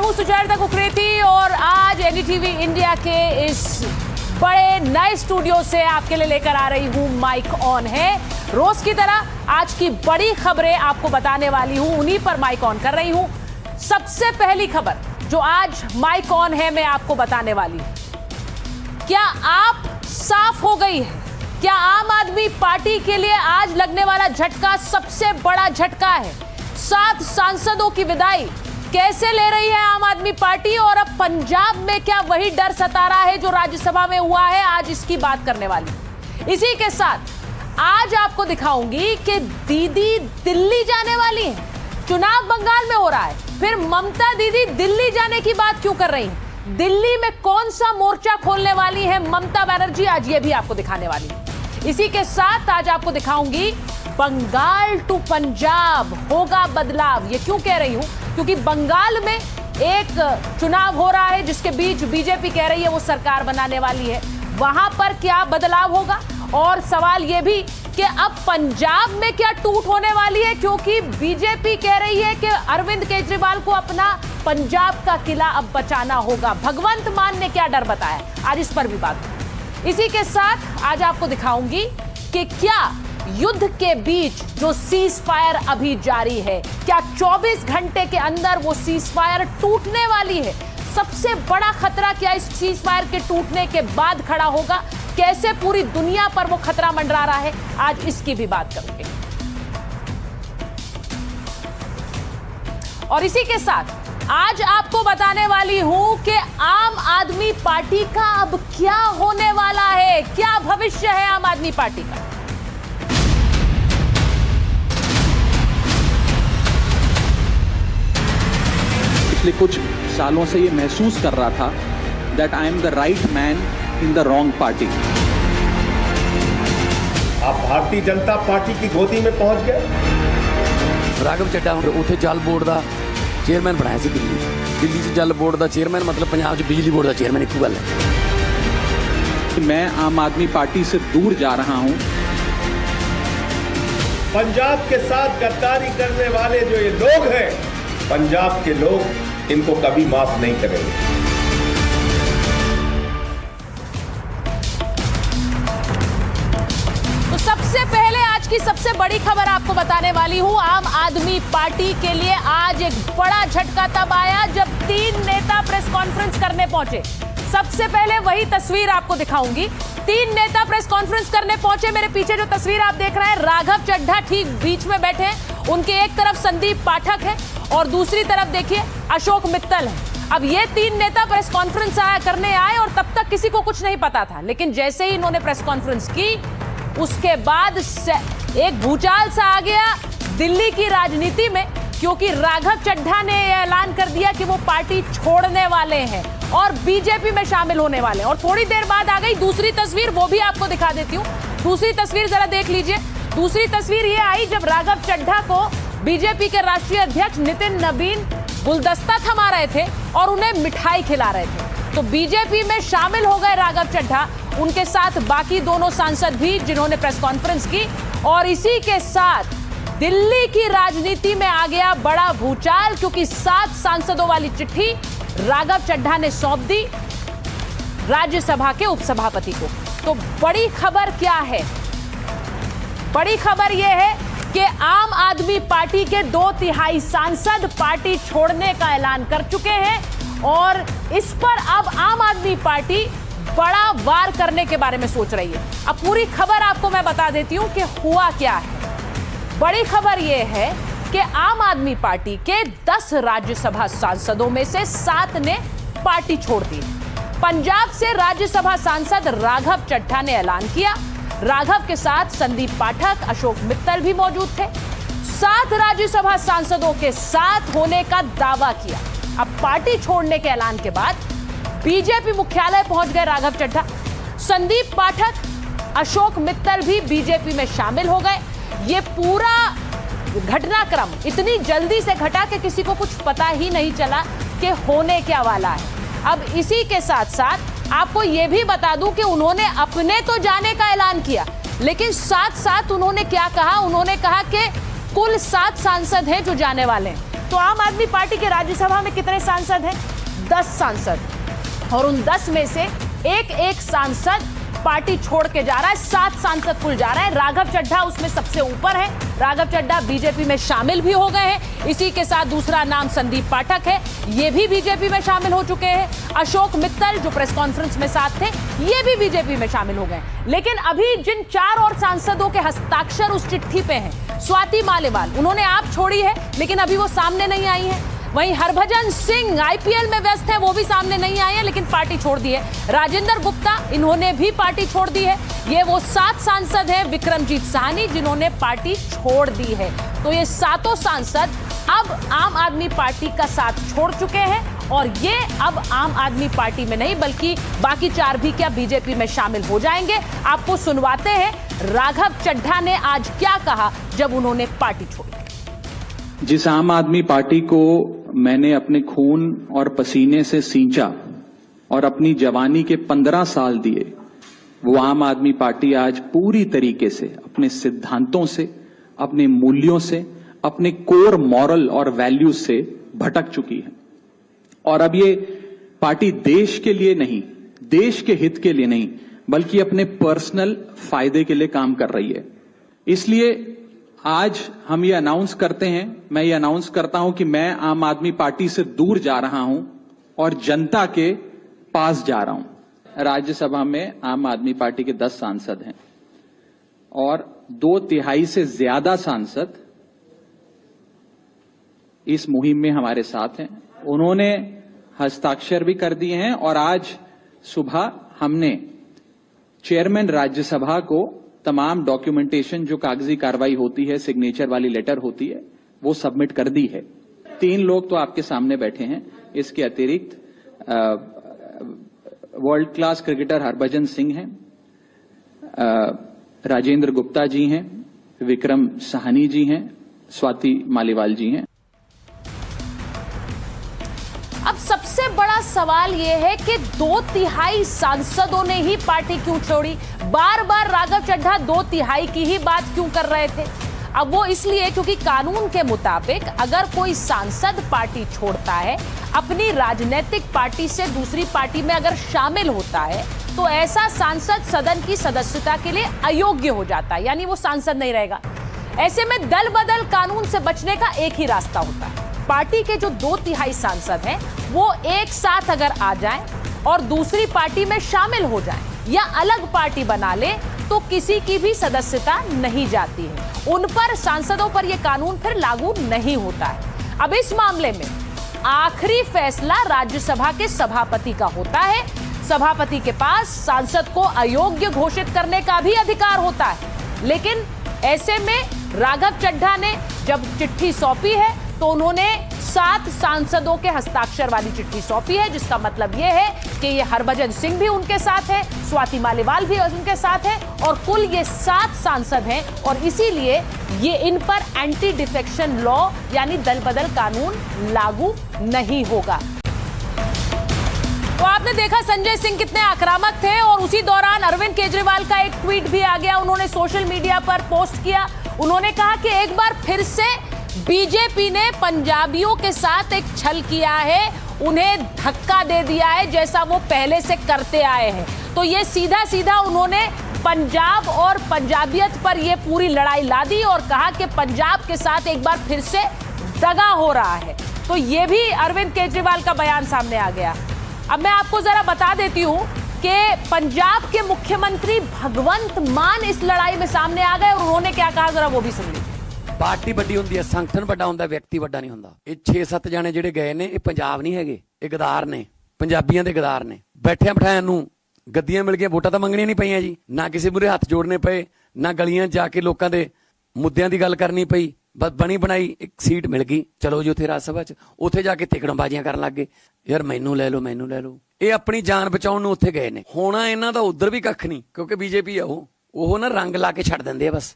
हूं सुचेता कुकरेती और आज एनडीटीवी इंडिया के इस बड़े नए स्टूडियो से आपके लिए लेकर आ रही हूं माइक ऑन है। रोज की तरह आज की बड़ी खबरें आपको बताने वाली हूं, उन्हीं पर माइक ऑन कर रही हूं। सबसे पहली खबर जो आज माइक ऑन है मैं आपको बताने वाली हूं। क्या आप साफ हो गई है? क्या आम आदमी पार्टी के लिए आज लगने वाला झटका सबसे बड़ा झटका है? 7 सांसदों की विदाई कैसे ले रही है आम आदमी पार्टी और अब पंजाब में क्या वही डर सता रहा है जो राज्यसभा में हुआ है? आज इसकी बात करने वाली। इसी के साथ आज आपको दिखाऊंगी कि दीदी दिल्ली जाने वाली है। चुनाव बंगाल में हो रहा है, फिर ममता दीदी दिल्ली जाने की बात क्यों कर रही हैं? दिल्ली में कौन सा मोर्चा खोलने वाली है ममता बनर्जी? आज ये भी आपको दिखाने वाली है। इसी के साथ आज आपको दिखाऊंगी बंगाल टू पंजाब होगा बदलाव। ये क्यों कह रही हूं? क्योंकि बंगाल में एक चुनाव हो रहा है जिसके बीच बीजेपी कह रही है वो सरकार बनाने वाली है। वहां पर क्या बदलाव होगा? और सवाल ये भी कि अब पंजाब में क्या टूट होने वाली है, क्योंकि बीजेपी कह रही है कि अरविंद केजरीवाल को अपना पंजाब का किला अब बचाना होगा। भगवंत मान ने क्या डर बताया, आज इस पर भी बात होगी। इसी के साथ आज आपको दिखाऊंगी कि क्या युद्ध के बीच जो सीज फायर अभी जारी है, क्या 24 घंटे के अंदर वो सीज फायर टूटने वाली है? सबसे बड़ा खतरा क्या इस सीज फायर के टूटने के बाद खड़ा होगा? कैसे पूरी दुनिया पर वो खतरा मंडरा रहा है? आज इसकी भी बात करूंगे। और इसी के साथ आज आपको बताने वाली हूं कि आम आदमी पार्टी का अब क्या होने वाला है, क्या भविष्य है आम आदमी पार्टी का। पिछले कुछ सालों से ये महसूस कर रहा था that I am the right man in the wrong party. आप भारतीय जनता पार्टी की गोदी में पहुंच गए। राघव चड्ढा उथे जल बोर्ड का चेयरमैन बनाया सी दिल्ली से जल बोर्ड का चेयरमैन, मतलब पंजाब च बिजली बोर्ड का चेयरमैन एक गल है। मैं आम आदमी पार्टी से दूर जा रहा हूं। पंजाब के साथ गद्दारी करने वाले जो ये लोग हैं, पंजाब के लोग इनको कभी माफ नहीं करेंगे। तो सबसे पहले आज की सबसे बड़ी खबर आपको बताने वाली हूं। आम आदमी पार्टी के लिए आज एक बड़ा झटका तब आया जब 3 नेता प्रेस कॉन्फ्रेंस करने पहुंचे। सबसे पहले वही तस्वीर आपको दिखाऊंगी। 3 नेता प्रेस कॉन्फ्रेंस करने पहुंचे। मेरे पीछे जो तस्वीर आप देख रहे हैं, राघव चड्ढा ठीक बीच में बैठे हैं। उनके एक तरफ संदीप पाठक है और दूसरी तरफ देखिए अशोक मित्तल है। अब ये 3 नेता प्रेस कॉन्फ्रेंस करने आए और तब तक किसी को कुछ नहीं पता था, लेकिन जैसे ही इन्होंने प्रेस कॉन्फ्रेंस की उसके बाद एक भूचाल सा आ गया दिल्ली की राजनीति में, क्योंकि राघव चड्ढा ने ऐलान कर दिया कि वो पार्टी छोड़ने वाले हैं और बीजेपी में शामिल होने वाले हैं। और थोड़ी देर बाद आ गई दूसरी तस्वीर, वो भी आपको दिखा देती हूँ। दूसरी तस्वीर जरा देख लीजिए। दूसरी तस्वीर ये आई जब राघव चड्ढा को बीजेपी के राष्ट्रीय अध्यक्ष नितिन नबीन गुलदस्ता थमा रहे थे और उन्हें मिठाई खिला रहे थे। तो बीजेपी में शामिल हो गए राघव चड्ढा, उनके साथ बाकी दोनों सांसद भी जिन्होंने प्रेस कॉन्फ्रेंस की। और इसी के साथ दिल्ली की राजनीति में आ गया बड़ा भूचाल, क्योंकि 7 सांसदों वाली चिट्ठी राघव चड्ढा ने सौंप दी राज्यसभा के उपसभापति को। तो बड़ी खबर क्या है? बड़ी खबर यह है कि आम आदमी पार्टी के 2/3 सांसद पार्टी छोड़ने का ऐलान कर चुके हैं और इस पर अब आम आदमी पार्टी बड़ा वार करने के बारे में सोच रही है। अब पूरी खबर आपको मैं बता देती हूं कि हुआ क्या है। बड़ी खबर यह है कि आम आदमी पार्टी के 10 राज्यसभा सांसदों में से 7 ने पार्टी छोड़ दी। पंजाब से राज्यसभा सांसद राघव चड्ढा ने ऐलान किया। राघव के साथ संदीप पाठक, अशोक मित्तल भी मौजूद थे। 7 राज्यसभा सांसदों के साथ होने का दावा किया। अब पार्टी छोड़ने के ऐलान के बाद बीजेपी मुख्यालय पहुंच गए राघव चड्ढा। संदीप पाठक, अशोक मित्तल भी बीजेपी में शामिल हो गए। ये पूरा घटनाक्रम इतनी जल्दी से घटा कि किसी को कुछ पता ही नहीं चला कि होने क्या वाला है। अब इसी के साथ साथ आपको यह भी बता दूं कि उन्होंने अपने तो जाने का ऐलान किया, लेकिन साथ साथ उन्होंने क्या कहा? उन्होंने कहा कि कुल 7 सांसद हैं जो जाने वाले हैं। तो आम आदमी पार्टी के राज्यसभा में कितने सांसद हैं? 10 सांसद, और उन 10 में से एक सांसद पार्टी छोड़ के जा रहा है। 7 सांसद कुल जा रहे हैं। राघव चड्ढा उसमें सबसे ऊपर है। राघव चड्ढा बीजेपी में शामिल भी हो गए हैं। इसी के साथ दूसरा नाम संदीप पाठक है, ये भी बीजेपी में शामिल हो चुके हैं। अशोक मित्तल जो प्रेस कॉन्फ्रेंस में साथ थे, ये भी बीजेपी में शामिल हो गए। लेकिन अभी जिन 4 और सांसदों के हस्ताक्षर उस चिट्ठी पे हैं, स्वाति मालीवाल, उन्होंने आप छोड़ी है लेकिन अभी वो सामने नहीं आई है। वहीं हरभजन सिंह आईपीएल में व्यस्त है, वो भी सामने नहीं आए हैं लेकिन पार्टी छोड़ दी है। राजेंद्र गुप्ता, इन्होंने भी पार्टी छोड़ दी है। ये वो 7 सांसद हैं, विक्रमजीत साहनी, जिन्होंने पार्टी छोड़ दी है। तो ये 7 सांसद अब आम आदमी पार्टी का साथ छोड़ चुके हैं और ये अब आम आदमी पार्टी में नहीं बल्कि बाकी 4 भी क्या बीजेपी में शामिल हो जाएंगे। आपको सुनवाते हैं राघव चड्ढा ने आज क्या कहा जब उन्होंने पार्टी छोड़ी। जिस आम आदमी पार्टी को मैंने अपने खून और पसीने से सींचा और अपनी जवानी के 15 साल दिए, वो आम आदमी पार्टी आज पूरी तरीके से अपने सिद्धांतों से, अपने मूल्यों से, अपने कोर मॉरल और वैल्यूज से भटक चुकी है। और अब ये पार्टी देश के लिए नहीं, देश के हित के लिए नहीं, बल्कि अपने पर्सनल फायदे के लिए काम कर रही है। इसलिए आज हम ये अनाउंस करते हैं, मैं ये अनाउंस करता हूं कि मैं आम आदमी पार्टी से दूर जा रहा हूं और जनता के पास जा रहा हूं। राज्यसभा में आम आदमी पार्टी के 10 सांसद हैं और 2/3 से ज्यादा सांसद इस मुहिम में हमारे साथ हैं। उन्होंने हस्ताक्षर भी कर दिए हैं और आज सुबह हमने चेयरमैन राज्यसभा को तमाम डॉक्यूमेंटेशन जो कागजी कार्रवाई होती है, सिग्नेचर वाली लेटर होती है, वो सबमिट कर दी है। 3 लोग तो आपके सामने बैठे हैं। इसके अतिरिक्त world class cricketer Harbhajan Singh हैं, राजेंद्र गुप्ता जी हैं, विक्रम साहनी जी हैं, स्वाति मालीवाल जी हैं। अब सबसे बड़ा सवाल यह है कि 2/3 सांसदों ने ही पार्टी क्यों छोड़ी? बार बार राघव चड्ढा 2/3 की ही बात क्यों कर रहे थे? अब वो इसलिए क्योंकि कानून के मुताबिक अगर कोई सांसद पार्टी छोड़ता है, अपनी राजनीतिक पार्टी से दूसरी पार्टी में अगर शामिल होता है, तो ऐसा सांसद सदन की सदस्यता के लिए अयोग्य हो जाता है, यानी वो सांसद नहीं रहेगा। ऐसे में दल बदल कानून से बचने का एक ही रास्ता होता है। पार्टी के जो 2/3 सांसद हैं, वो एक साथ अगर आ जाएं और दूसरी पार्टी में शामिल हो जाएं या अलग पार्टी बना ले, तो किसी की भी सदस्यता नहीं जाती है। उन पर, सांसदों पर यह कानून फिर लागू नहीं होता है। अब इस मामले में आखिरी फैसला राज्यसभा के सभापति का होता है। सभापति के पास सांसद को अयोग्य घोषित करने का भी अधिकार होता है। लेकिन ऐसे में राघव चड्ढा ने जब चिट्ठी सौंपी है तो उन्होंने 7 सांसदों के हस्ताक्षर वाली चिट्ठी सौंपी है, जिसका मतलब यह है कि ये हरभजन सिंह भी उनके साथ है, स्वाति मालीवाल भी उनके साथ है और कुल ये 7 सांसद हैं और इसीलिए ये इन पर एंटी डिफेक्शन लॉ यानी दल बदल कानून लागू नहीं होगा। तो आपने देखा संजय सिंह कितने आक्रामक थे और उसी दौरान अरविंद केजरीवाल का एक ट्वीट भी आ गया। उन्होंने सोशल मीडिया पर पोस्ट किया। उन्होंने कहा कि एक बार फिर से बीजेपी ने पंजाबियों के साथ एक छल किया है, उन्हें धक्का दे दिया है जैसा वो पहले से करते आए हैं। तो ये सीधा सीधा उन्होंने पंजाब और पंजाबियत पर ये पूरी लड़ाई ला दी और कहा कि पंजाब के साथ एक बार फिर से दगा हो रहा है। तो ये भी अरविंद केजरीवाल का बयान सामने आ गया। अब मैं आपको जरा बता देती हूं कि पंजाब के मुख्यमंत्री भगवंत मान इस लड़ाई में सामने आ गए और उन्होंने क्या कहा, जरा वो भी सुन लीजिए। पार्टी ਵੱਡੀ ਹੁੰਦੀ ਹੈ, ਸੰਗਠਨ ਵੱਡਾ ਹੁੰਦਾ, ਵਿਅਕਤੀ ਵੱਡਾ ਨਹੀਂ ਹੁੰਦਾ। ਇਹ 6-7 ਜਾਣੇ ਜਿਹੜੇ ਗਏ ਨੇ, ਇਹ ਪੰਜਾਬ ਨਹੀਂ ਹੈਗੇ, ਇਹ ਗਦਾਰ ਨੇ, ਪੰਜਾਬੀਆਂ ਦੇ ਗਦਾਰ ਨੇ। ਬੈਠਿਆਂ ਬਿਠਾਇਆਂ ਨੂੰ ਗੱਦੀਆਂ ਮਿਲ ਗਈਆਂ, ਵੋਟਾਂ ਤਾਂ ਮੰਗਣੀਆਂ ਨਹੀਂ ਪਈਆਂ ਜੀ, ਨਾ ਕਿਸੇ ਮੂਹਰੇ ਹੱਥ ਜੋੜਨੇ ਪਏ, ਨਾ ਗਲੀਆਂ ਜਾ ਕੇ ਲੋਕਾਂ ਦੇ ਮੁੱਦਿਆਂ ਦੀ ਗੱਲ ਕਰਨੀ ਪਈ। ਬਸ ਬਣੀ ਬਣਾਈ ਇੱਕ ਸੀਟ ਮਿਲ ਗਈ, ਚਲੋ ਜੀ ਉੱਥੇ ਰਾਜ ਸਭਾ 'ਚ, ਉੱਥੇ ਜਾ ਕੇ ਤਿਕੜਮਬਾਜ਼ੀਆਂ ਕਰਨ ਲੱਗ ਗਏ, ਯਾਰ ਮੈਨੂੰ ਲੈ ਲਓ ਮੈਨੂੰ ਲੈ ਲਓ। ਇਹ ਆਪਣੀ ਜਾਨ ਬਚਾਉਣ ਨੂੰ ਉੱਥੇ ਗਏ ਨੇ। ਹੋਣਾ ਇਹਨਾਂ ਦਾ ਉੱਧਰ ਵੀ ਕੱਖ ਨਹੀਂ, ਕਿਉਂਕਿ ਬੀਜੇਪੀ ਆ ਉਹ ਨਾ ਰੰਗ ਲਾ ਕੇ ਛੱਡ ਦਿੰਦੇ ਆ बस।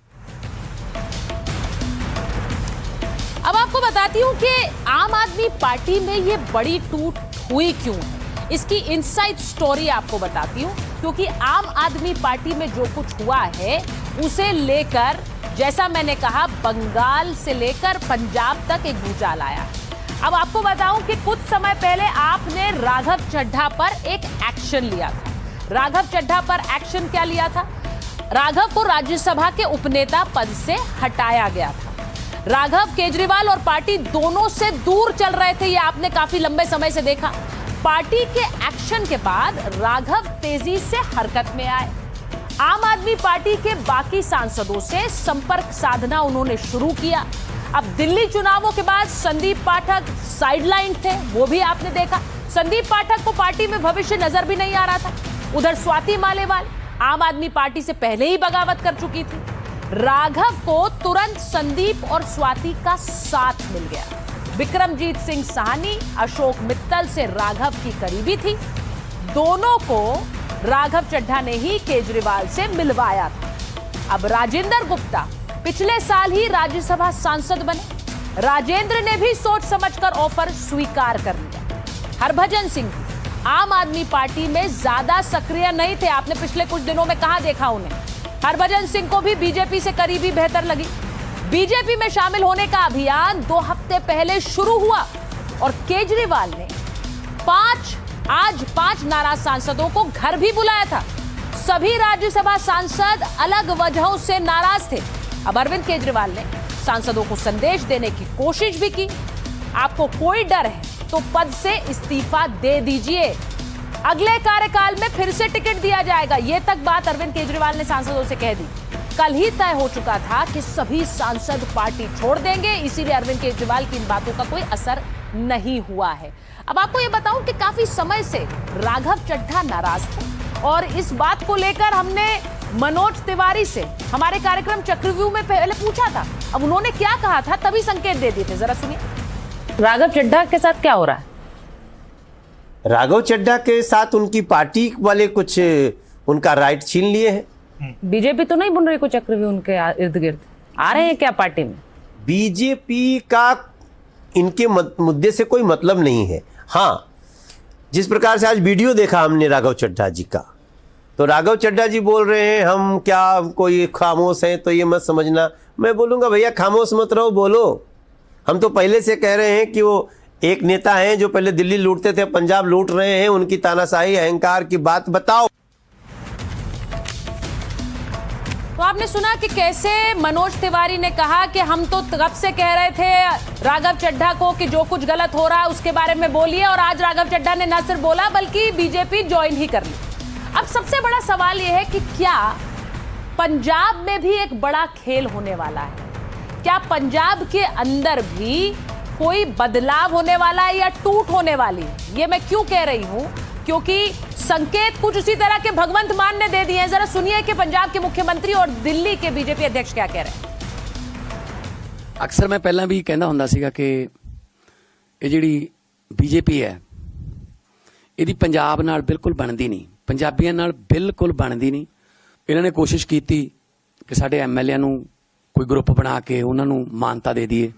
अब आपको बताती हूं कि आम आदमी पार्टी में ये बड़ी टूट हुई क्यों है, इसकी इनसाइड स्टोरी आपको बताती हूं। क्योंकि आम आदमी पार्टी में जो कुछ हुआ है उसे लेकर, जैसा मैंने कहा, बंगाल से लेकर पंजाब तक एक भूचाल आया। अब आपको बताऊं कि कुछ समय पहले आपने राघव चड्ढा पर एक एक्शन लिया था। राघव चड्ढा पर एक्शन क्या लिया था? राघव को राज्यसभा के उपनेता पद से हटाया गया था। राघव केजरीवाल और पार्टी दोनों से दूर चल रहे थे, ये आपने काफी लंबे समय से देखा। पार्टी के एक्शन के बाद राघव तेजी से हरकत में आए। आम आदमी पार्टी के बाकी सांसदों से संपर्क साधना उन्होंने शुरू किया। अब दिल्ली चुनावों के बाद संदीप पाठक साइडलाइन थे, वो भी आपने देखा। संदीप पाठक को पार्टी में भविष्य नजर भी नहीं आ रहा था। उधर स्वाति मालेवाल आम आदमी पार्टी से पहले ही बगावत कर चुकी थी। राघव को तुरंत संदीप और स्वाति का साथ मिल गया। विक्रमजीत सिंह साहनी अशोक मित्तल से राघव की करीबी थी। दोनों को राघव चड्ढा ने ही केजरीवाल से मिलवाया था। अब राजेंद्र गुप्ता पिछले साल ही राज्यसभा सांसद बने। राजेंद्र ने भी सोच समझकर ऑफर स्वीकार कर लिया। हरभजन सिंह आम आदमी पार्टी में ज्यादा सक्रिय नहीं थे, आपने पिछले कुछ दिनों में कहां देखा उन्हें। हरभजन सिंह को भी बीजेपी से करीबी बेहतर लगी। बीजेपी में शामिल होने का अभियान 2 हफ्ते पहले शुरू हुआ और केजरीवाल ने आज 5 नाराज सांसदों को घर भी बुलाया था। सभी राज्यसभा सांसद अलग वजहों से नाराज थे। अब अरविंद केजरीवाल ने सांसदों को संदेश देने की कोशिश भी की। आपको कोई डर है तो पद से इस्तीफा दे दीजिए, अगले कार्यकाल में फिर से टिकट दिया जाएगा। ये तक बात अरविंद केजरीवाल ने सांसदों से कह दी। कल ही तय हो चुका था कि सभी सांसद पार्टी छोड़ देंगे, इसीलिए अरविंद केजरीवाल की इन बातों का कोई असर नहीं हुआ है। अब आपको ये बताऊं कि काफी समय से राघव चड्ढा नाराज थे और इस बात को लेकर हमने मनोज तिवारी से हमारे कार्यक्रम चक्रव्यूह में पहले पूछा था। अब उन्होंने क्या कहा था तभी संकेत दे दिए थे, जरा सुनिए। राघव चड्ढा के साथ क्या हो रहा है? राघव चड्ढा के साथ उनकी पार्टी वाले कुछ उनका राइट छीन लिए हैं। बीजेपी तो नहीं बुन रही कोई चक्रव्यूह उनके इर्द गिर्द? आ रहे हैं क्या पार्टी में? बीजेपी का इनके मुद्दे से कोई मतलब नहीं है। हाँ, जिस प्रकार से आज वीडियो देखा हमने राघव चड्ढा जी का, तो राघव चड्ढा जी बोल रहे हैं हम क्या कोई खामोश हैं, तो ये मत समझना। मैं बोलूँगा भैया खामोश मत रहो, बोलो। हम तो पहले से कह रहे हैं कि वो एक नेता हैं जो पहले दिल्ली लूटते थे, पंजाब लूट रहे हैं, उनकी तानाशाही अहंकार की बात बताओ। तो आपने सुना कि कैसे मनोज तिवारी ने कहा कि हम तो कब से कह रहे थे राघव चड्ढा को कि जो कुछ गलत हो रहा है उसके बारे में बोलिए, और आज राघव चड्ढा ने न सिर्फ बोला बल्कि बीजेपी ज्वाइन ही कर ली। अब सबसे बड़ा सवाल यह है कि क्या पंजाब में भी एक बड़ा खेल होने वाला है? क्या पंजाब के अंदर भी कोई बदलाव होने वाला है या टूट होने वाली है? ये मैं क्यों कह रही हूं, क्योंकि संकेत कुछ उसी तरह के भगवंत मान ने दे दिए हैं। जरा सुनिए कि पंजाब के मुख्यमंत्री और दिल्ली के बीजेपी अध्यक्ष क्या कह रहे हैं। ਅਕਸਰ ਮੈਂ ਪਹਿਲਾਂ ਵੀ ਕਹਿੰਦਾ ਹੁੰਦਾ ਸੀਗਾ ਕਿ ਇਹ ਜਿਹੜੀ ਬੀਜੇਪੀ ਹੈ ਇਹਦੀ ਪੰਜਾਬ ਨਾਲ ਬਿਲਕੁਲ ਬਣਦੀ ਨਹੀਂ, ਪੰਜਾਬੀਆਂ ਨਾਲ ਬਿਲਕੁਲ ਬਣਦੀ ਨਹੀਂ। ਇਹਨਾਂ ਨੇ ਕੋਸ਼ਿਸ਼ ਕੀਤੀ ਕਿ ਸਾਡੇ ਐਮਐਲਏ ਨੂੰ कोई ग्रुप बना के उन्होंने मानता दे दिए।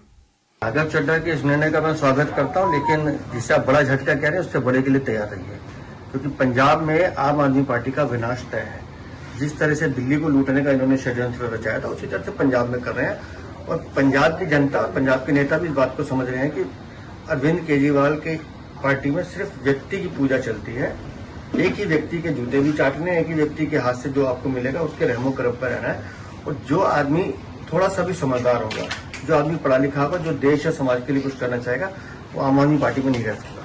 राघव चड्ढा के इस निर्णय का मैं स्वागत करता हूं, लेकिन जिससे आप बड़ा झटका कह रहे हैं उससे बड़े के लिए तैयार रहिए, क्योंकि पंजाब में आम आदमी पार्टी का विनाश तय है। जिस तरह से दिल्ली को लूटने का इन्होंने षड्यंत्र रचाया था उसी तरह से पंजाब में कर रहे हैं। और पंजाब की जनता और पंजाब के नेता भी इस बात को समझ रहे हैं कि अरविंद केजरीवाल की पार्टी में सिर्फ व्यक्ति की पूजा चलती है। एक ही व्यक्ति के जूते भी चाटने, एक ही व्यक्ति के हाथ से जो आपको मिलेगा उसके रहमो करम पर रहना है। और जो आदमी थोड़ा सा भी समझदार होगा, जो आदमी पढ़ा लिखा होगा, जो देश या समाज के लिए कुछ करना चाहेगा, वो आम आदमी पार्टी में नहीं रह सकता।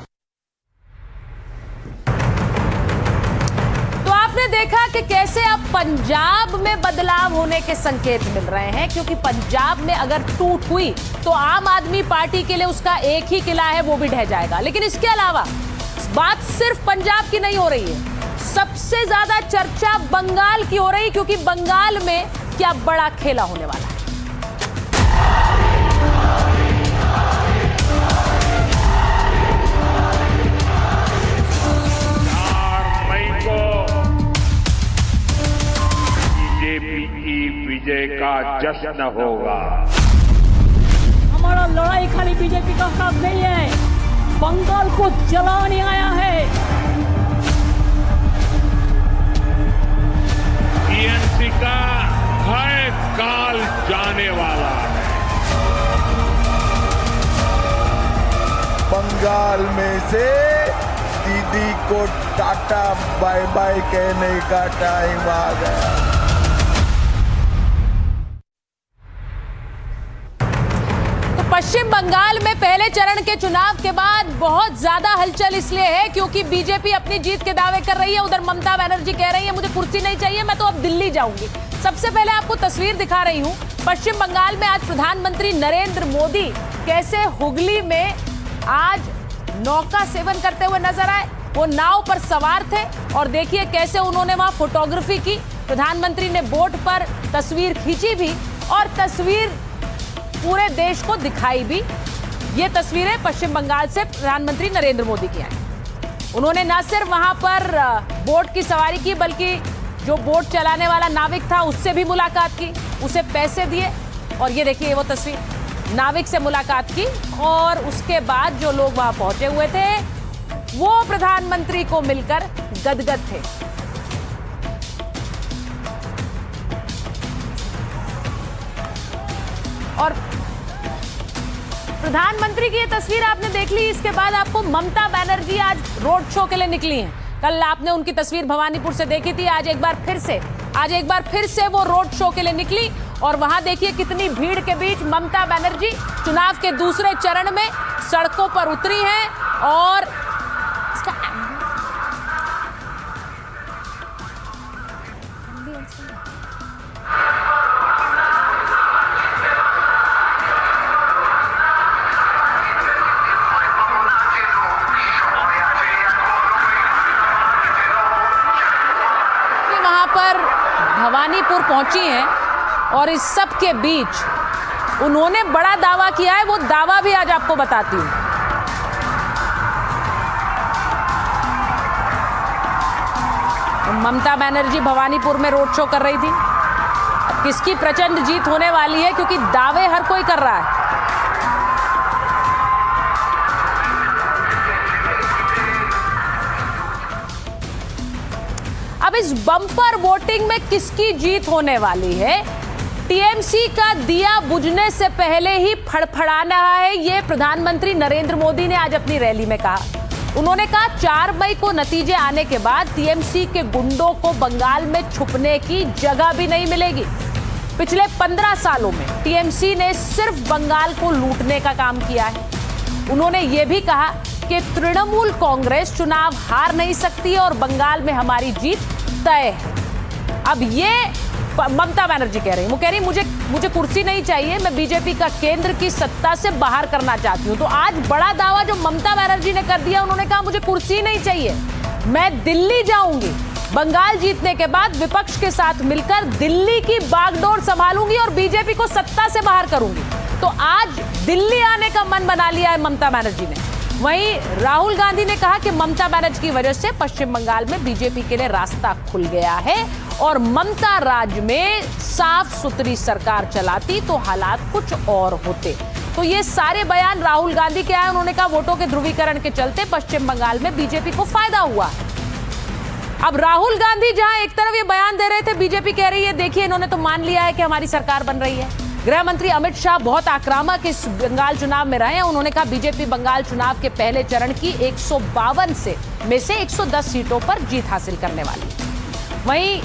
तो आपने देखा कि कैसे अब पंजाब में बदलाव होने के संकेत मिल रहे हैं, क्योंकि पंजाब में अगर टूट हुई तो आम आदमी पार्टी के लिए उसका एक ही किला है, वो भी ढह जाएगा। लेकिन इसके अलावा बात सिर्फ पंजाब की नहीं हो रही है, सबसे ज्यादा चर्चा बंगाल की हो रही, क्योंकि बंगाल में क्या बड़ा खेला होने वाला है। 4 मई को बीजेपी की विजय का जश्न होगा। हमारा लड़ाई खाली बीजेपी का खिलाफ नहीं है, बंगाल को जलाने आया है। टीएमसी का हर काल जाने वाला है। बंगाल में से दीदी को टाटा बाय बाय कहने का टाइम आ गया। तो पश्चिम बंगाल में पहले चरण के चुनाव के बाद बहुत ज्यादा हलचल इसलिए है क्योंकि बीजेपी अपनी जीत के दावे कर रही है। उधर ममता बनर्जी कह रही है मुझे कुर्सी नहीं चाहिए, मैं तो अब दिल्ली जाऊंगी। सबसे पहले आपको तस्वीर दिखा रही हूं। पश्चिम बंगाल में आज प्रधानमंत्री नरेंद्र मोदी कैसे हुगली में आज नौका सेवन करते हुए नजर आए। वो नाव पर सवार थे और देखिए कैसे उन्होंने वहां फोटोग्राफी की। प्रधानमंत्री ने बोट पर तस्वीर खींची भी और तस्वीर पूरे देश को दिखाई भी। ये तस्वीरें पश्चिम बंगाल से प्रधानमंत्री नरेंद्र मोदी की आई। उन्होंने न सिर्फ वहां पर बोट की सवारी की बल्कि जो बोट चलाने वाला नाविक था उससे भी मुलाकात की, उसे पैसे दिए। और ये देखिए वो तस्वीर, नाविक से मुलाकात की और उसके बाद जो लोग वहां पहुंचे हुए थे वो प्रधानमंत्री को मिलकर गदगद थे। और प्रधानमंत्री की ये तस्वीर आपने देख ली। इसके बाद आपको ममता बनर्जी आज रोड शो के लिए निकली हैं। कल आपने उनकी तस्वीर भवानीपुर से देखी थी। आज एक बार फिर से वो रोड शो के लिए निकली और वहां देखिए कितनी भीड़ के बीच ममता बनर्जी चुनाव के दूसरे चरण में सड़कों पर उतरी हैं। और भवानीपुर पहुंची हैं और इस सब के बीच उन्होंने बड़ा दावा किया है। वो दावा भी आज आपको बताती हूं। ममता बनर्जी भवानीपुर में रोड शो कर रही थी। अब किसकी प्रचंड जीत होने वाली है क्योंकि दावे हर कोई कर रहा है। अब इस बम्पर वोटिंग में किसकी जीत होने वाली है? टीएमसी का दिया बुझने से पहले ही फड़फड़ा रहा है, ये प्रधानमंत्री नरेंद्र मोदी ने आज अपनी रैली में कहा। उन्होंने कहा 4 मई को नतीजे आने के बाद टीएमसी के गुंडों को बंगाल में छुपने की जगह भी नहीं मिलेगी। पिछले 15 सालों में टीएमसी ने सिर्फ बंगाल को लूटने का काम किया है। उन्होंने ये भी कहा कि तृणमूल कांग्रेस चुनाव हार नहीं सकती और बंगाल में हमारी जीत तय है। अब ये ममता बनर्जी कह रही, वो कह रही मुझे कुर्सी नहीं चाहिए, मैं बीजेपी का केंद्र की सत्ता से बाहर करना चाहती हूं। तो आज बड़ा दावा जो ममता बनर्जी ने कर दिया, उन्होंने कहा मुझे कुर्सी नहीं चाहिए, मैं दिल्ली जाऊंगी। बंगाल जीतने के बाद विपक्ष के साथ मिलकर दिल्ली की बागडोर संभालूंगी और बीजेपी को सत्ता से बाहर करूंगी। तो आज दिल्ली आने का मन बना लिया है ममता बनर्जी ने। वहीं राहुल गांधी ने कहा कि ममता बनर्जी की वजह से पश्चिम बंगाल में बीजेपी के लिए रास्ता खुल गया है और ममता राज्य में साफ सुथरी सरकार चलाती तो हालात कुछ और होते। तो ये सारे बयान राहुल गांधी के आए। उन्होंने कहा वोटों के ध्रुवीकरण के चलते पश्चिम बंगाल में बीजेपी को फायदा हुआ। अब राहुल गांधी जहां एक तरफ ये बयान दे रहे थे, बीजेपी कह रही है देखिए इन्होंने तो मान लिया है कि हमारी सरकार बन रही है। गृह मंत्री अमित शाह बहुत आक्रामक इस बंगाल चुनाव में रहे हैं। उन्होंने कहा बीजेपी बंगाल चुनाव के पहले चरण की 152 में से 110 सीटों पर जीत हासिल करने वाली है। वहीं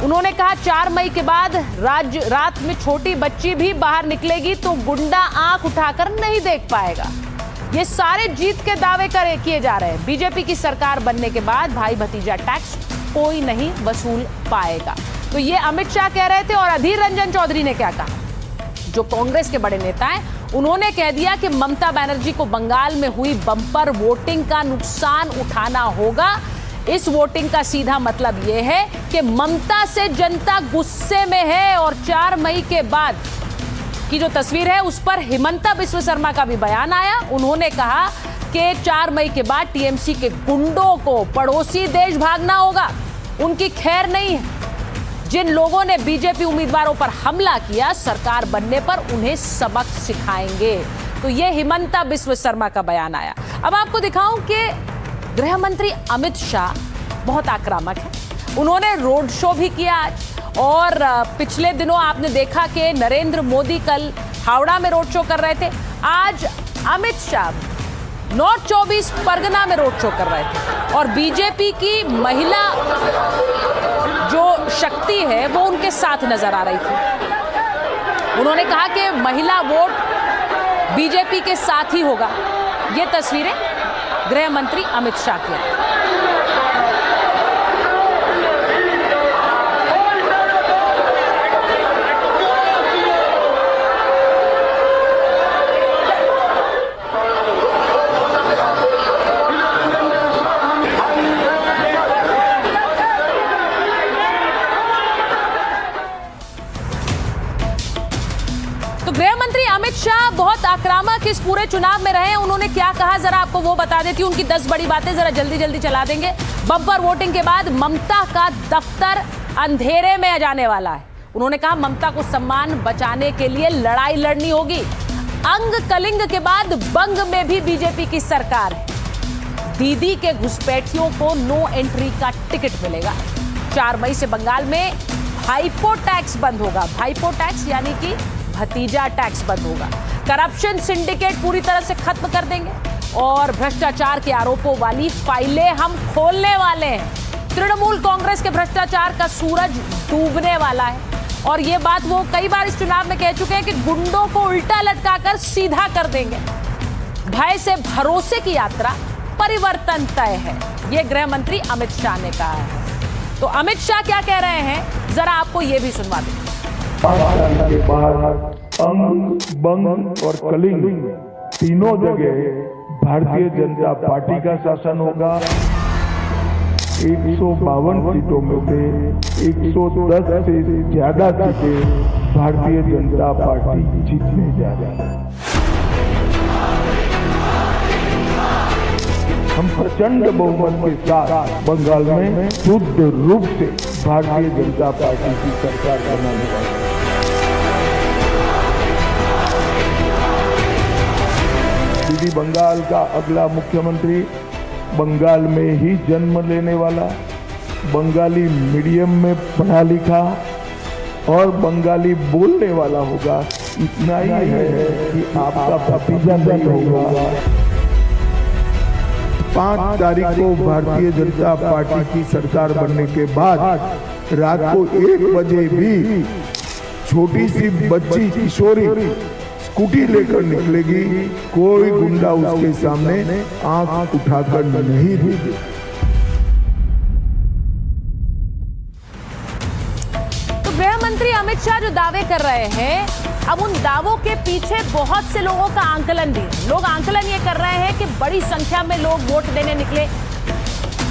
उन्होंने कहा 4 मई के बाद रात में छोटी बच्ची भी बाहर निकलेगी तो गुंडा आंख उठाकर नहीं देख पाएगा। ये सारे जीत के दावे किए जा रहे हैं। बीजेपी की सरकार बनने के बाद भाई भतीजा टैक्स कोई नहीं वसूल पाएगा। तो ये अमित शाह कह रहे थे। और अधीर रंजन चौधरी ने क्या कहा, जो कांग्रेस के बड़े नेता हैं, उन्होंने कह दिया कि ममता बनर्जी को बंगाल में हुई बम्पर वोटिंग का नुकसान उठाना होगा। इस वोटिंग का सीधा मतलब यह है कि ममता से जनता गुस्से में है। और 4 मई के बाद की जो तस्वीर है उस पर हिमंता बिस्व शर्मा का भी बयान आया। उन्होंने कहा कि 4 मई के बाद टीएमसी के गुंडों को पड़ोसी देश भागना होगा, उनकी खैर नहीं है। जिन लोगों ने बीजेपी उम्मीदवारों पर हमला किया, सरकार बनने पर उन्हें सबक सिखाएंगे। तो ये हिमंता बिस्व शर्मा का बयान आया। अब आपको दिखाऊं कि गृह मंत्री अमित शाह बहुत आक्रामक है। उन्होंने रोड शो भी किया आज। और पिछले दिनों आपने देखा कि नरेंद्र मोदी कल हावड़ा में रोड शो कर रहे थे। आज अमित शाह नॉर्थ 24 परगना में रोड शो कर रहे थे और बीजेपी की महिला जो शक्ति है वो उनके साथ नजर आ रही थी। उन्होंने कहा कि महिला वोट बीजेपी के साथ ही होगा। ये तस्वीरें गृह मंत्री अमित शाह की हैं। तो गृह मंत्री अमित शाह बहुत आक्रामक इस पूरे चुनाव में रहे। उन्होंने क्या कहा जरा आपको वो बता देती हूं। उनकी 10 बड़ी बातें जरा जल्दी जल्दी चला देंगे। बम्पर वोटिंग के बाद ममता का दफ्तर अंधेरे में जाने वाला है। उन्होंने कहा ममता को सम्मान बचाने के लिए लड़ाई लड़नी होगी। अंग कलिंग के बाद बंग में भी बीजेपी की सरकार है। दीदी के घुसपैठियों को नो एंट्री का टिकट मिलेगा। 4 मई से बंगाल में भाईपो टैक्स बंद होगा। भाईपो टैक्स यानी कि भतीजा टैक्स बंद होगा। करप्शन सिंडिकेट पूरी तरह से खत्म कर देंगे और भ्रष्टाचार के आरोपों वाली फाइलें हम खोलने वाले हैं। तृणमूल कांग्रेस के भ्रष्टाचार का सूरज डूबने वाला है और ये बात वो कई बार इस चुनाव में कह चुके हैं कि गुंडों को उल्टा लटकाकर सीधा कर देंगे। भय से भरोसे की यात्रा परिवर्तन तय है, ये गृह मंत्री अमित शाह ने कहा है। तो अमित शाह क्या कह रहे हैं जरा आपको ये भी सुनवा दें। 5 साल के बाद अंग, बंग और कलिंग तीनों जगह भारतीय जनता पार्टी का शासन होगा। 152 सीटों में से 110 से ज्यादा सीटें भारतीय जनता पार्टी जीतने जा रही है। हम प्रचंड बहुमत के साथ बंगाल में शुद्ध रूप से भारतीय जनता पार्टी की सरकार बनाने वाले हैं। दीदी बंगाल का अगला मुख्यमंत्री बंगाल में ही जन्म लेने वाला, बंगाली मीडियम में पढ़ा लिखा और बंगाली बोलने वाला होगा। इतना ही है कि आपका भतीजा नहीं होगा। 5 तारीख को भारतीय जनता पार्टी की सरकार बनने के बाद रात को 1 बजे भी छोटी सी बच्ची किशोरी स्कूटी लेकर निकलेगी, कोई गुंडा उसके सामने आंख उठाकर नहीं देगी। तो गृह मंत्री अमित शाह जो दावे कर रहे हैं, अब उन दावों के पीछे बहुत से लोगों का आंकलन भी है। लोग आंकलन ये कर रहे हैं कि बड़ी संख्या में लोग वोट देने निकले।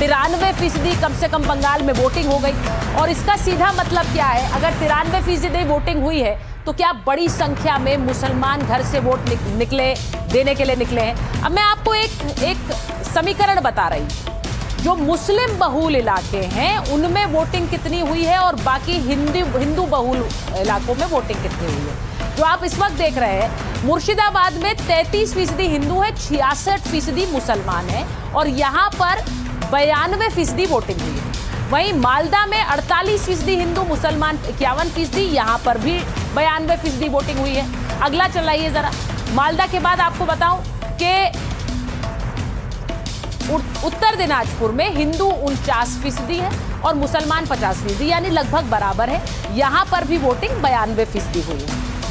93% कम से कम बंगाल में वोटिंग हो गई और इसका सीधा मतलब क्या है? अगर 93% वोटिंग हुई है तो क्या बड़ी संख्या में मुसलमान घर से वोट निकले, देने के लिए निकले हैं? अब मैं आपको एक समीकरण बता रही हूं। जो मुस्लिम बहुल इलाके हैं उनमें वोटिंग कितनी हुई है और बाकी हिंदू बहुल इलाकों में वोटिंग कितनी हुई है। जो आप इस वक्त देख रहे हैं, मुर्शिदाबाद में 33% हिंदू है, 66% मुसलमान है और यहाँ पर 92% वोटिंग हुई है। वहीं मालदा में 48% हिंदू, मुसलमान 51%, यहाँ पर भी 92% वोटिंग हुई है। अगला चलाइए जरा। मालदा के बाद आपको बताऊं कि उत्तर दिनाजपुर में हिंदू 49% है और मुसलमान 50%, यानी लगभग बराबर है। यहाँ पर भी वोटिंग 92% हुई है।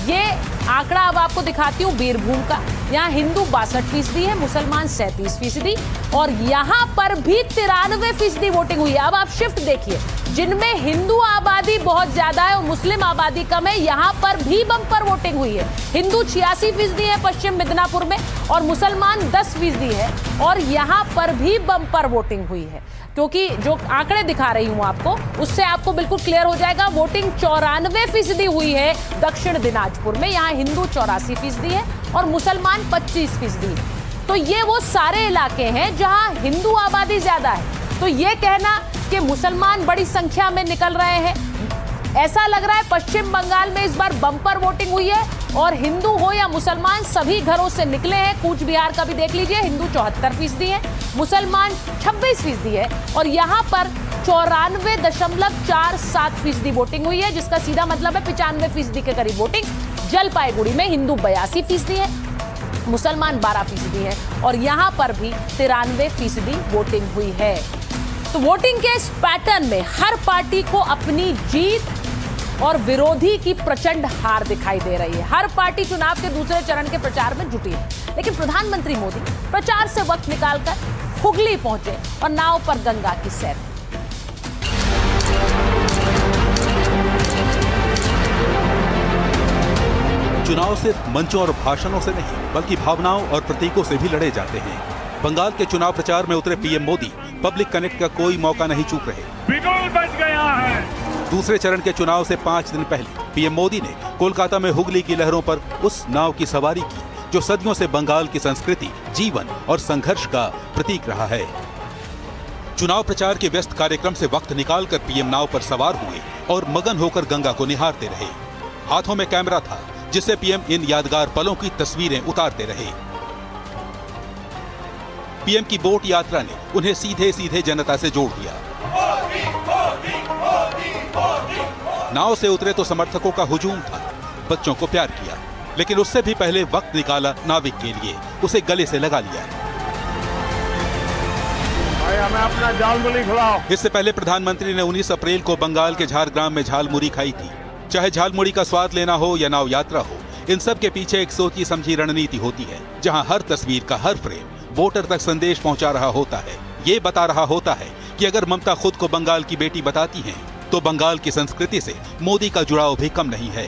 ये आंकड़ा अब आपको दिखाती हूँ बीरभूम का। यहाँ हिंदू 62% है, मुसलमान 37% और यहाँ पर भी 93% वोटिंग हुई है। अब आप शिफ्ट देखिए, जिनमें हिंदू आबादी बहुत ज्यादा है और मुस्लिम आबादी कम है, यहाँ पर भी बम्पर वोटिंग हुई है। हिंदू 86% है पश्चिम मिदनापुर में और मुसलमान 10% है और यहाँ पर भी बम्पर वोटिंग हुई है। क्योंकि जो आंकड़े दिखा रही हूं आपको, उससे आपको बिल्कुल क्लियर हो जाएगा। वोटिंग 94% हुई है दक्षिण दिनाजपुर में, यहाँ हिंदू 84% है और मुसलमान 25%। तो ये वो सारे इलाके हैं जहां हिंदू आबादी ज्यादा है। तो ये कहना कि मुसलमान बड़ी संख्या में निकल रहे हैं, ऐसा लग रहा है पश्चिम बंगाल में इस बार बम्पर वोटिंग हुई है और हिंदू हो या मुसलमान सभी घरों से निकले हैं। कूच बिहार का भी देख लीजिए, हिंदू 74% है, मुसलमान 26% है और यहाँ पर 94.47% वोटिंग हुई है, जिसका सीधा मतलब है 95% के करीब वोटिंग। जलपाईगुड़ी में हिंदू 82% है, मुसलमान 12% हैं और यहां पर भी 93% वोटिंग हुई है। तो वोटिंग के इस पैटर्न में हर पार्टी को अपनी जीत और विरोधी की प्रचंड हार दिखाई दे रही है। हर पार्टी चुनाव के दूसरे चरण के प्रचार में जुटी है, लेकिन प्रधानमंत्री मोदी प्रचार से वक्त निकालकर हुगली पहुंचे और नाव पर गंगा की सैर। चुनाव सिर्फ मंचों और भाषणों से नहीं बल्कि भावनाओं और प्रतीकों से भी लड़े जाते हैं। बंगाल के चुनाव प्रचार में उतरे पीएम मोदी पब्लिक कनेक्ट का कोई मौका नहीं चूक रहे। बिगुल बच गया है। दूसरे चरण के चुनाव से 5 दिन पहले पीएम मोदी ने कोलकाता में हुगली की लहरों पर उस नाव की सवारी की जो सदियों से बंगाल की संस्कृति, जीवन और संघर्ष का प्रतीक रहा है। चुनाव प्रचार के व्यस्त कार्यक्रम से वक्त निकालकर पीएम नाव पर सवार हुए और मगन होकर गंगा को निहारते रहे। हाथों में कैमरा था जिससे पीएम इन यादगार पलों की तस्वीरें उतारते रहे। पीएम की बोट यात्रा ने उन्हें सीधे सीधे जनता से जोड़ दिया। नाव से उतरे तो समर्थकों का हुजूम था, बच्चों को प्यार किया, लेकिन उससे भी पहले वक्त निकाला नाविक के लिए, उसे गले से लगा लिया। हमें अपना झालमुरी खिलाओ। इससे पहले प्रधानमंत्री ने 19 अप्रैल को बंगाल के झारग्राम में झालमुरी खाई थी। चाहे झालमुरी का स्वाद लेना हो या नाव यात्रा हो, इन सब के पीछे एक सोची समझी रणनीति होती है, जहां हर तस्वीर का हर फ्रेम वोटर तक संदेश पहुंचा रहा होता है। ये बता रहा होता है कि अगर ममता खुद को बंगाल की बेटी बताती हैं, तो बंगाल की संस्कृति से मोदी का जुड़ाव भी कम नहीं है।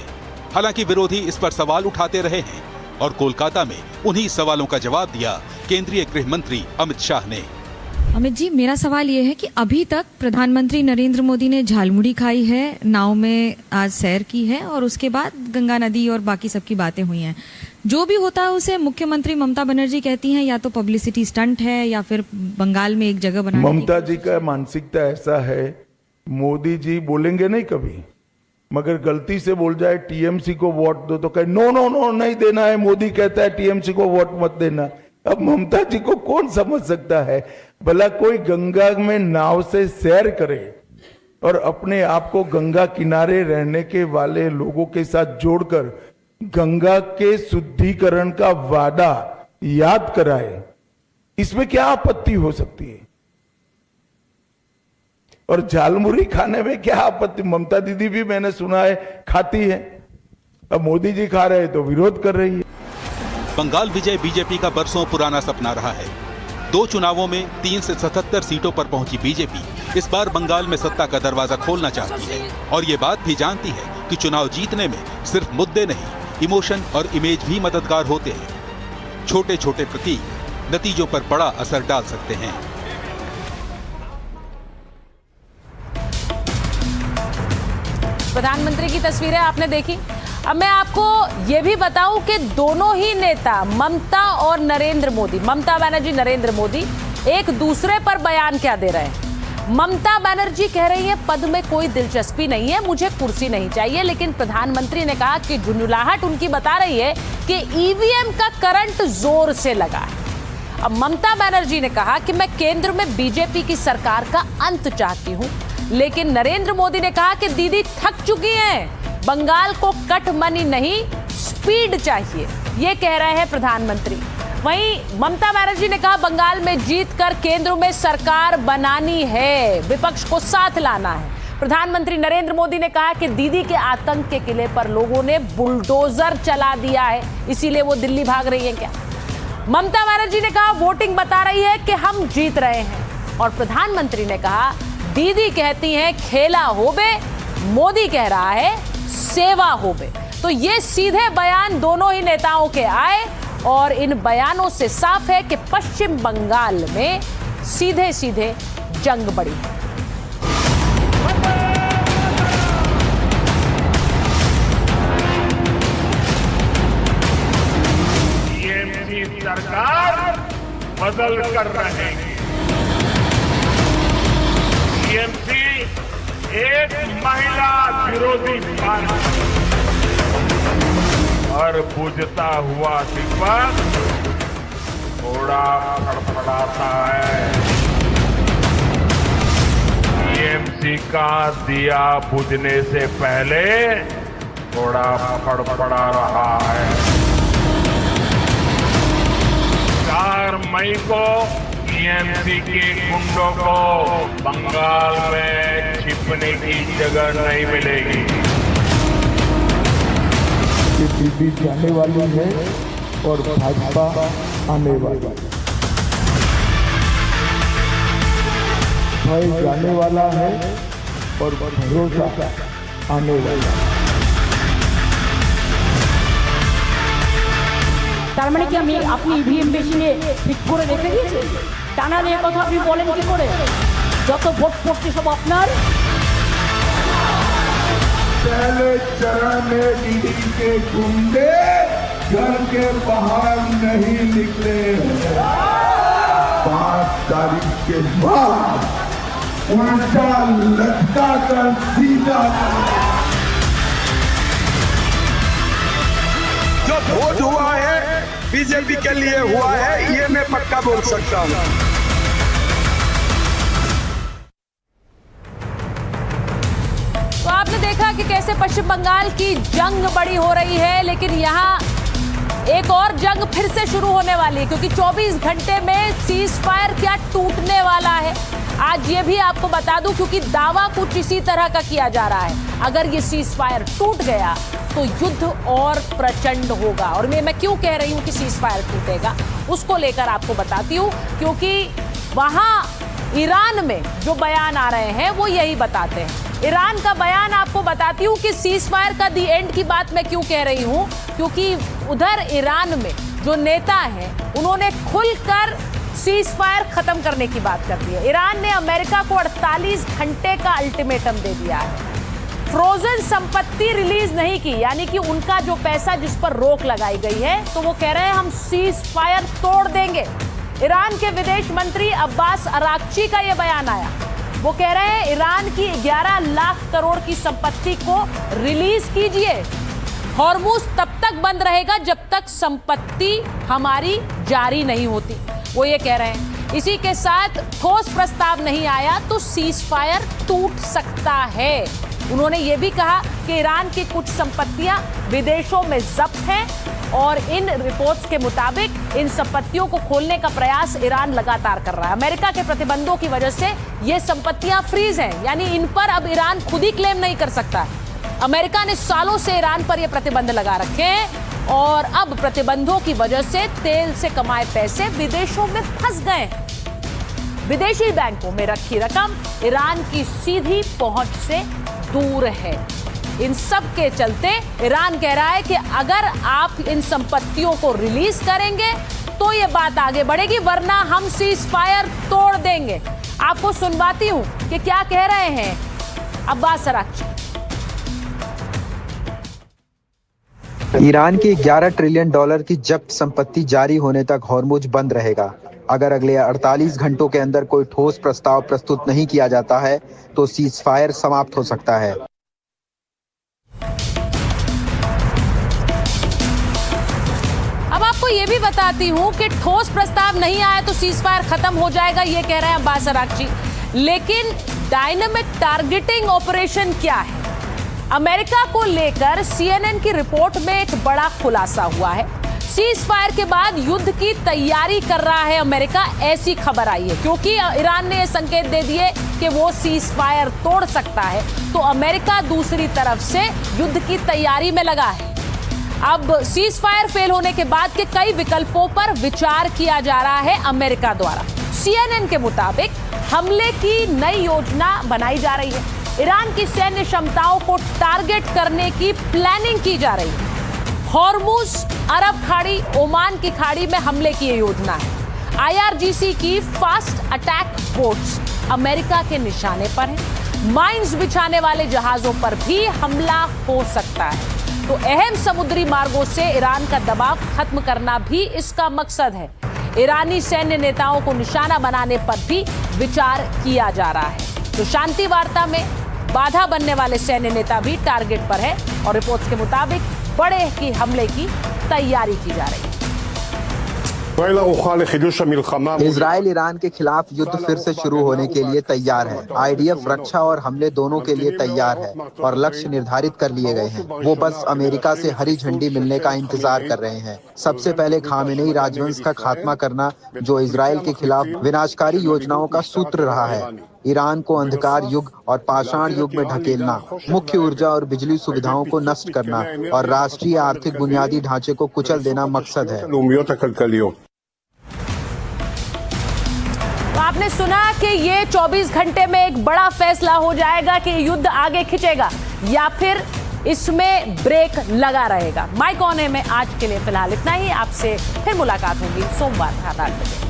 हालांकि विरोधी इस पर सवाल उठाते रहे हैं और कोलकाता में उन्हीं सवालों का जवाब दिया केंद्रीय गृह मंत्री अमित शाह ने। अमित जी, मेरा सवाल ये है कि अभी तक प्रधानमंत्री नरेंद्र मोदी ने झालमुड़ी खाई है, नाव में आज सैर की है और उसके बाद गंगा नदी और बाकी सबकी बातें हुई हैं। जो भी होता है उसे मुख्यमंत्री ममता बनर्जी कहती हैं या तो पब्लिसिटी स्टंट है या फिर बंगाल में एक जगह बनाने। ममता जी का मानसिकता ऐसा है, मोदी जी बोलेंगे नहीं कभी, मगर गलती से बोल जाए टीएमसी को वोट दो तो कहे नो नो नो नहीं देना है, मोदी कहता है टीएमसी को वोट मत देना। अब ममता जी को कौन समझ सकता है? भला कोई गंगा में नाव से सैर करे और अपने आप को गंगा किनारे रहने के वाले लोगों के साथ जोड़कर गंगा के शुद्धिकरण का वादा याद कराए, इसमें क्या आपत्ति हो सकती है? और झालमुरी खाने में क्या आपत्ति? ममता दीदी भी मैंने सुना है खाती है, अब मोदी जी खा रहे हैं तो विरोध कर रही है। बंगाल विजय बीजेपी का बरसों पुराना सपना रहा है। 2 चुनावों में 3 से 77 सीटों पर पहुंची बीजेपी इस बार बंगाल में सत्ता का दरवाजा खोलना चाहती है और ये बात भी जानती है कि चुनाव जीतने में सिर्फ मुद्दे नहीं, इमोशन और इमेज भी मददगार होते हैं। छोटे छोटे प्रतीक नतीजों पर बड़ा असर डाल सकते हैं। प्रधानमंत्री की तस्वीरें आपने देखी। अब मैं आपको यह भी बताऊं कि दोनों ही नेता ममता और नरेंद्र मोदी, ममता बनर्जी नरेंद्र मोदी, एक दूसरे पर बयान क्या दे रहे हैं। ममता बनर्जी कह रही है पद में कोई दिलचस्पी नहीं है, मुझे कुर्सी नहीं चाहिए, लेकिन प्रधानमंत्री ने कहा कि झुंझुलाहट उनकी बता रही है कि ईवीएम का करंट जोर से लगा है। अब ममता बनर्जी ने कहा कि मैं केंद्र में बीजेपी की सरकार का अंत चाहती हूं, लेकिन नरेंद्र मोदी ने कहा कि दीदी थक चुकी हैं, बंगाल को कट मनी नहीं स्पीड चाहिए, ये कह रहे हैं प्रधानमंत्री। वहीं ममता बनर्जी ने कहा बंगाल में जीतकर केंद्र में सरकार बनानी है, विपक्ष को साथ लाना है। प्रधानमंत्री नरेंद्र मोदी ने कहा कि दीदी के आतंक के किले पर लोगों ने बुलडोजर चला दिया है, इसीलिए वो दिल्ली भाग रही है क्या। ममता बनर्जी ने कहा वोटिंग बता रही है कि हम जीत रहे हैं, और प्रधानमंत्री ने कहा दीदी कहती हैं खेला होबे, मोदी कह रहा है सेवा होबे। तो ये सीधे बयान दोनों ही नेताओं के आए और इन बयानों से साफ है कि पश्चिम बंगाल में सीधे सीधे जंग बढ़ी है। टीएमसी सरकार बदल कर रहेगी। टीएमसी एक महिला विरोधी पार्टी और बुझता हुआ दीपक थोड़ा फड़फड़ाता है। टीएमसी का दिया बुझने से पहले थोड़ा फड़फड़ा रहा है। मई को टीएमसी के गुंडों को बंगाल में छिपने की जगह नहीं मिलेगी। ये दीदी जाने वाली है और भाजपा आने वाली है। भय जाने वाला है और भरोसा आने वाला है। তার মানে কি আমি আপনি ইভিএম মেশিনে ঠিক করে রেখে দিয়েছেন? টানা নিয়ে কথা আপনি বলেন কি করে? যত ভোট পড়ছে সব আপনার। पहले चरण में दीदी के गुंडे घर के बाहर नहीं निकले। 5 तारीख के बाद उल्टा लटका कर सीधा जो वोट हुआ है बीजेपी के लिए हुआ है, ये मैं पक्का बोल सकता हूँ। तो आपने देखा कि कैसे पश्चिम बंगाल की जंग बड़ी हो रही है, लेकिन यहाँ एक और जंग फिर से शुरू होने वाली है, क्योंकि 24 घंटे में सीज फायर क्या टूटने वाला है। आज ये भी आपको बता दूं, क्योंकि दावा कुछ इसी तरह का किया जा रहा है। अगर ये सीज फायर टूट गया तो युद्ध और प्रचंड होगा। और मैं क्यों कह रही हूं कि सीज फायर टूटेगा, उसको लेकर आपको बताती हूं, क्योंकि वहां ईरान में जो बयान आ रहे हैं वो यही बताते हैं। ईरान का बयान आपको बताती हूं कि सीज फायर का दी एंड की बात मैं क्यों कह रही हूं, क्योंकि उधर ईरान में जो नेता हैं उन्होंने खुलकर सीज फायर खत्म करने की बात कर दी है। ईरान ने अमेरिका को 48 घंटे का अल्टीमेटम दे दिया है। फ्रोजन संपत्ति रिलीज नहीं की, यानी कि उनका जो पैसा जिस पर रोक लगाई गई है, तो वो कह रहे हैं हम सीज फायर तोड़ देंगे। ईरान के विदेश मंत्री अब्बास अराक्ची का यह बयान आया। वो कह रहे हैं ईरान की 11 लाख करोड़ की संपत्ति को रिलीज कीजिए। हॉर्मुज तब तक बंद रहेगा जब तक संपत्ति हमारी जारी नहीं होती, वो ये कह रहे हैं। इसी के साथ ठोस प्रस्ताव नहीं आया तो सीज फायर टूट सकता है। उन्होंने ये भी कहा कि ईरान की कुछ संपत्तियां विदेशों में जब्त हैं और इन रिपोर्ट्स के मुताबिक इन संपत्तियों को खोलने का प्रयास ईरान लगातार कर रहा है। अमेरिका के प्रतिबंधों की वजह से ये संपत्तियां फ्रीज हैं, यानी इन पर अब ईरान खुद ही क्लेम नहीं कर सकता। अमेरिका ने सालों से ईरान पर यह प्रतिबंध लगा रखे हैं और अब प्रतिबंधों की वजह से तेल से कमाए पैसे विदेशों में फंस गए हैं। विदेशी बैंकों में रखी रकम ईरान की सीधी पहुंच से दूर है। इन सब के चलते ईरान कह रहा है कि अगर आप इन संपत्तियों को रिलीज करेंगे तो ये बात आगे बढ़ेगी, वरना हम सीज फायर तोड़ देंगे। आपको सुनवाती हूं कि क्या कह रहे हैं अब्बास अराक्ची। ईरान की 11 ट्रिलियन डॉलर की जब्त संपत्ति जारी होने तक हॉर्मुज बंद रहेगा। अगर अगले 48 घंटों के अंदर कोई ठोस प्रस्ताव प्रस्तुत नहीं किया जाता है तो सीज फायर समाप्त हो सकता है। अब आपको यह भी बताती हूं कि ठोस प्रस्ताव नहीं आया तो सीज फायर खत्म हो जाएगा, ये कह रहे हैं अब्बास अराक्ची। लेकिन डायनामिक टारगेटिंग ऑपरेशन क्या है? अमेरिका को लेकर CNN की रिपोर्ट में एक बड़ा खुलासा हुआ है। सीज फायर के बाद युद्ध की तैयारी कर रहा है अमेरिका, ऐसी खबर आई है, क्योंकि ईरान ने यह संकेत दे दिए कि वो सीज फायर तोड़ सकता है। तो अमेरिका दूसरी तरफ से युद्ध की तैयारी में लगा है। अब सीज फायर फेल होने के बाद के कई विकल्पों पर विचार किया जा रहा है अमेरिका द्वारा। CNN के मुताबिक हमले की नई योजना बनाई जा रही है। ईरान की सैन्य क्षमताओं को टारगेट करने की प्लानिंग की जा रही है। हॉर्मुज, अरब खाड़ी, ओमान की खाड़ी में हमले की योजना है। IRGC की फास्ट अटैक बोट्स अमेरिका के निशाने पर हैं। माइंस बिछाने वाले जहाजों पर भी हमला हो सकता है। तो अहम समुद्री मार्गों से ईरान का दबाव खत्म करना भी इसका मकसद है। ईरानी सैन्य नेताओं को निशाना बनाने पर भी विचार किया जा रहा है। तो शांति वार्ता में बाधा बनने वाले सैन्य नेता भी टारगेट पर है और रिपोर्ट्स के मुताबिक बड़े की हमले की तैयारी की जा रही है। इजराइल ईरान के खिलाफ युद्ध फिर से शुरू होने के लिए तैयार है। IDF रक्षा और हमले दोनों के लिए तैयार है और लक्ष्य निर्धारित कर लिए गए हैं। वो बस अमेरिका से हरी झंडी मिलने का इंतजार कर रहे हैं। सबसे पहले खामेनेई राजवंश का खात्मा करना, जो इजराइल के खिलाफ विनाशकारी योजनाओं का सूत्र रहा है। ईरान को अंधकार युग और पाषाण युग में ढकेलना, मुख्य ऊर्जा और बिजली सुविधाओं को नष्ट करना और राष्ट्रीय आर्थिक बुनियादी ढांचे को कुचल देना मकसद है। तो आपने सुना कि ये 24 घंटे में एक बड़ा फैसला हो जाएगा कि युद्ध आगे खिंचेगा या फिर इसमें ब्रेक लगा रहेगा। माइक ऑन है में आज के लिए फिलहाल इतना ही। आपसे फिर मुलाकात होगी सोमवार रात 8 बजे।